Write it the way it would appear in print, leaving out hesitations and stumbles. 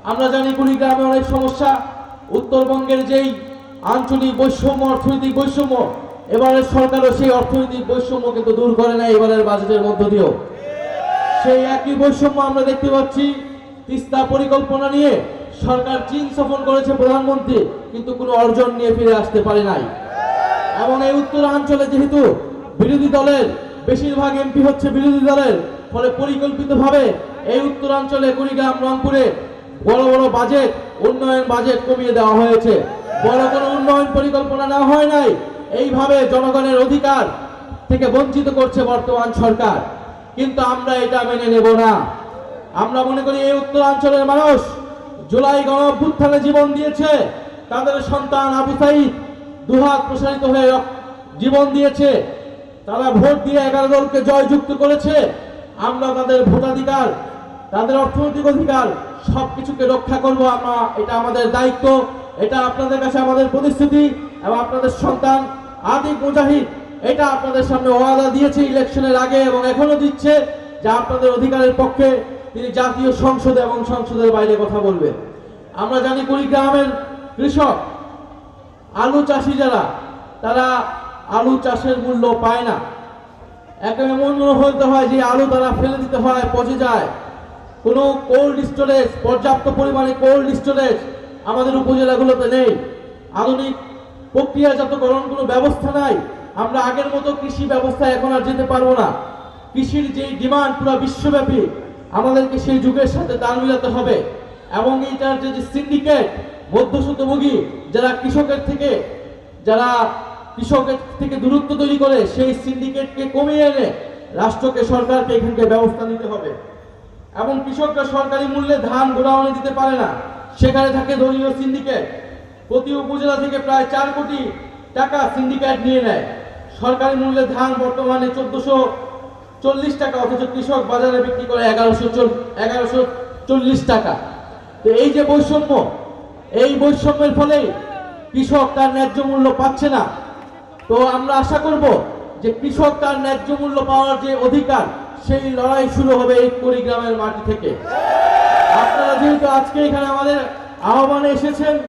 আমরা জানি কুড়িগ্রামে অনেক সমস্যা। উত্তরবঙ্গের যেই আঞ্চলিক বৈষম্য, অর্থনৈতিক বৈষম্য, এবারের সরকারও সেই অর্থনৈতিক বৈষম্য কিন্তু দূর করে না এবারের বাজেটের মধ্য দিয়েও। সেই একই বৈষম্য আমরা দেখতে পাচ্ছি। তিস্তা পরিকল্পনা নিয়ে সরকার চীন সফর করেছে প্রধানমন্ত্রী, কিন্তু কোনো অর্জন নিয়ে ফিরে আসতে পারে নাই। এবং এই উত্তরাঞ্চলে যেহেতু বিরোধী দলের বেশিরভাগ এমপি হচ্ছে বিরোধী দলের, ফলে পরিকল্পিতভাবে এই উত্তরাঞ্চলে কুড়িগ্রাম, রংপুরে বড় বড় বাজেট, উন্নয়ন বাজেট কমিয়ে দেওয়া হয়েছে। বড় কোনো উন্নয়ন পরিকল্পনা নেওয়া হয় নাই। এইভাবে জনগণের অধিকার থেকে বঞ্চিত করছে বর্তমান সরকার, কিন্তু আমরা এটা মেনে নেব না। আমরা মনে করি এই উত্তরাঞ্চলের মানুষ জুলাই গণঅভ্যুত্থানে জীবন দিয়েছে, তাদের সন্তান আবু সাঈদ দুহাত প্রসারিত হয়ে জীবন দিয়েছে, তারা ভোট দিয়ে 11 দলকে জয়যুক্ত করেছে। আমরা তাদের ভোটাধিকার, তাদের অর্থনৈতিক অধিকার সবকিছুকে রক্ষা করব। এটা আমাদের দায়িত্ব, এটা আপনাদের কাছে আমাদের প্রতিশ্রুতি। এবং আপনাদের সন্তান আতিক মুজাহিদ এটা আপনাদের সামনে ওয়াদা দিয়েছে ইলেকশনের আগে এবং এখনো দিচ্ছে যে আপনাদের অধিকারের পক্ষে তিনি জাতীয় সংসদে এবং সংসদের বাইরে কথা বলবেন। আমরা জানি কুড়িগ্রামের কৃষক, আলু চাষি যারা, তারা আলু চাষের মূল্য পায় না। একেবারে এমন হতে হয় যে আলু তারা ফেলে দিতে হয়, পচে যায়। কোনো কোল্ড স্টোরেজ, পর্যাপ্ত পরিমাণে কোল্ড স্টোরেজ আমাদের উপজেলাগুলোতে নেই। আধুনিক প্রক্রিয়াজাতকরণ কোনো ব্যবস্থা নাই। আমরা আগের মতো কৃষি ব্যবস্থায় এখন আর যেতে পারবো না। কৃষির যে ডিমান্ড পুরো বিশ্বব্যাপী, আমাদেরকে সেই যুগের সাথে তাল মিলাতে হবে। এবং এইটার যে সিন্ডিকেট, মধ্যস্বত্বভোগী যারা কৃষকের থেকে দূরত্ব তৈরি করে, সেই সিন্ডিকেটকে কমিয়ে এনে রাষ্ট্রকে, সরকারকে এখানকে ব্যবস্থা নিতে হবে। এবং কৃষকরা সরকারি মূল্যে ধান গোডাউনে দিতে পারে না, সেখানে থাকে দলীয় সিন্ডিকেট। প্রতি উপজেলা থেকে প্রায় 4 কোটি টাকা সিন্ডিকেট নিয়ে নেয়। সরকারি মূল্যে ধান বর্তমানে 1440 টাকা, অথচ কৃষক বাজারে বিক্রি করে 1140 টাকা। তো এই যে বৈষম্য, এই বৈষম্যের ফলে কৃষক তার ন্যায্য মূল্য পাচ্ছে না। তো আমরা আশা করব যে কৃষক তার ন্যায্য মূল্য পাওয়ার যে অধিকার, সেই লড়াই শুরু হবে এই কুড়িগ্রামের মাটি থেকে। আপনারা যেহেতু আজকে এখানে আমাদের আহ্বানে এসেছেন,